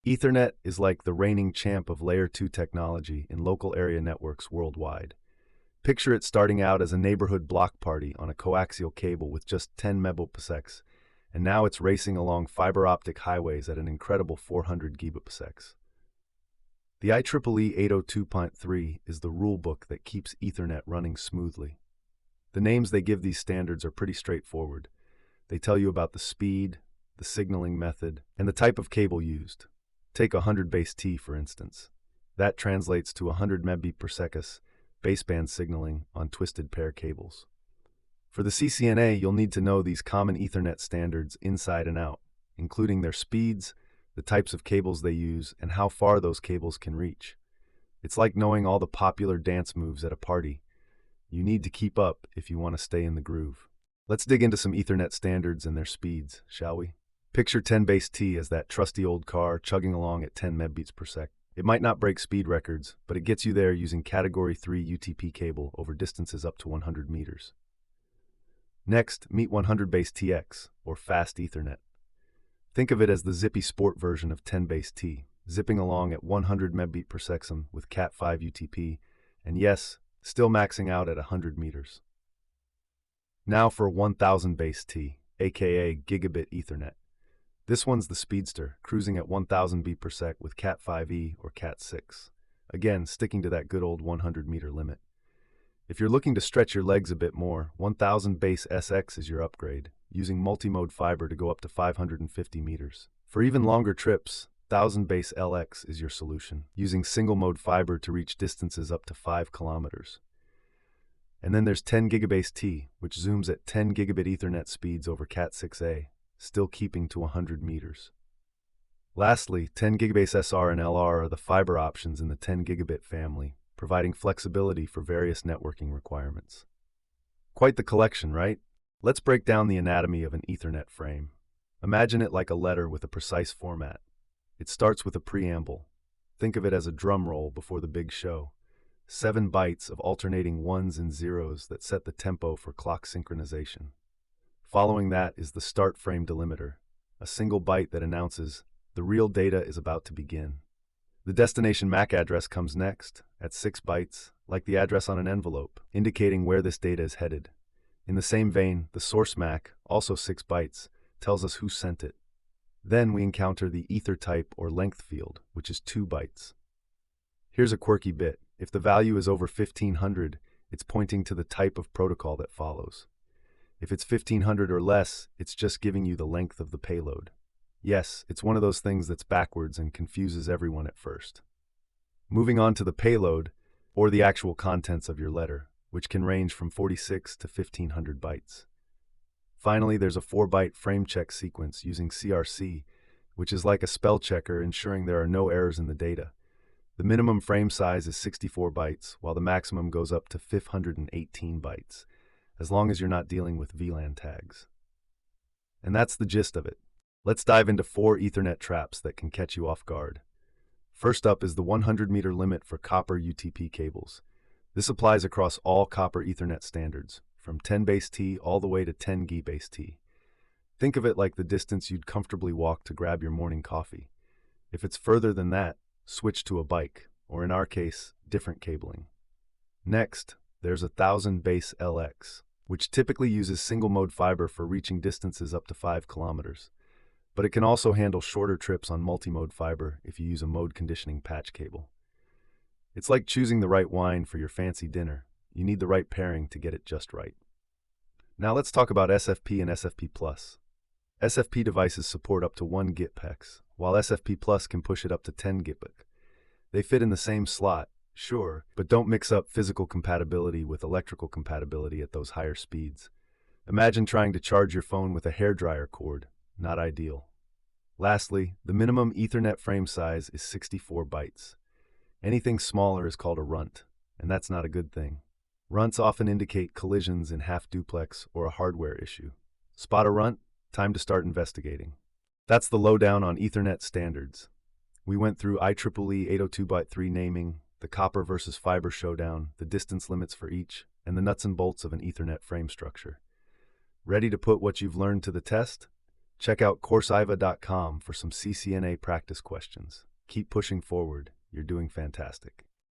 Ethernet is like the reigning champ of Layer 2 technology in local area networks worldwide. Picture it starting out as a neighborhood block party on a coaxial cable with just 10 Mbps, and now it's racing along fiber optic highways at an incredible 400 Gbps. The IEEE 802.3 is the rulebook that keeps Ethernet running smoothly. The names they give these standards are pretty straightforward. They tell you about the speed, the signaling method, and the type of cable used. Take 100 base T, for instance. That translates to 100 Mbps baseband signaling on twisted pair cables. For the CCNA, you'll need to know these common Ethernet standards inside and out, including their speeds, the types of cables they use, and how far those cables can reach. It's like knowing all the popular dance moves at a party. You need to keep up if you want to stay in the groove. Let's dig into some Ethernet standards and their speeds, shall we? Picture 10 base T as that trusty old car chugging along at 10 Mbps. It might not break speed records, but it gets you there using Category 3 UTP cable over distances up to 100 meters. Next, meet 100 base TX, or Fast Ethernet. Think of it as the zippy sport version of 10 base T, zipping along at 100 Mbps with Cat5 UTP, and yes, still maxing out at 100 meters. Now for 1000 base T, aka Gigabit Ethernet. This one's the speedster, cruising at 1000 Bps with Cat5e or Cat6. Again, sticking to that good old 100-meter limit. If you're looking to stretch your legs a bit more, 1000 base SX is your upgrade, using multi-mode fiber to go up to 550 meters. For even longer trips, 1000 base LX is your solution, using single-mode fiber to reach distances up to 5 kilometers. And then there's 10 gigabase T, which zooms at 10 gigabit Ethernet speeds over Cat6a, still keeping to 100 meters. Lastly, 10 gigabase SR and LR are the fiber options in the 10 gigabit family, providing flexibility for various networking requirements. Quite the collection, right? Let's break down the anatomy of an Ethernet frame. Imagine it like a letter with a precise format. It starts with a preamble. Think of it as a drum roll before the big show. 7 bytes of alternating ones and zeros that set the tempo for clock synchronization. Following that is the start frame delimiter, a single byte that announces the real data is about to begin. The destination MAC address comes next, at 6 bytes, like the address on an envelope, indicating where this data is headed. In the same vein, the source MAC, also 6 bytes, tells us who sent it. Then we encounter the ether type or length field, which is 2 bytes. Here's a quirky bit. If the value is over 1500, it's pointing to the type of protocol that follows. If it's 1500 or less, it's just giving you the length of the payload. Yes, it's one of those things that's backwards and confuses everyone at first. Moving on to the payload, or the actual contents of your letter, which can range from 46 to 1500 bytes. Finally, there's a 4-byte frame check sequence using CRC, which is like a spell checker ensuring there are no errors in the data. The minimum frame size is 64 bytes, while the maximum goes up to 518 bytes, as long as you're not dealing with VLAN tags. And that's the gist of it. Let's dive into 4 Ethernet traps that can catch you off guard. First up is the 100-meter limit for copper UTP cables. This applies across all copper Ethernet standards, from 10 base T all the way to 10 G base T. Think of it like the distance you'd comfortably walk to grab your morning coffee. If it's further than that, switch to a bike, or in our case, different cabling. Next, there's 1000 base LX, which typically uses single-mode fiber for reaching distances up to 5 kilometers. But it can also handle shorter trips on multi-mode fiber if you use a mode conditioning patch cable. It's like choosing the right wine for your fancy dinner. You need the right pairing to get it just right. Now let's talk about SFP and SFP+. SFP devices support up to 1 Gbps, while SFP Plus can push it up to 10 Gbps. They fit in the same slot, sure, but don't mix up physical compatibility with electrical compatibility at those higher speeds. Imagine trying to charge your phone with a hairdryer cord. Not ideal. Lastly, the minimum Ethernet frame size is 64 bytes. Anything smaller is called a runt, and that's not a good thing. Runts often indicate collisions in half-duplex or a hardware issue. Spot a runt? Time to start investigating. That's the lowdown on Ethernet standards. We went through IEEE 802.3 naming, the copper versus fiber showdown, the distance limits for each, and the nuts and bolts of an Ethernet frame structure. Ready to put what you've learned to the test? Check out Courseiva.com for some CCNA practice questions. Keep pushing forward. You're doing fantastic.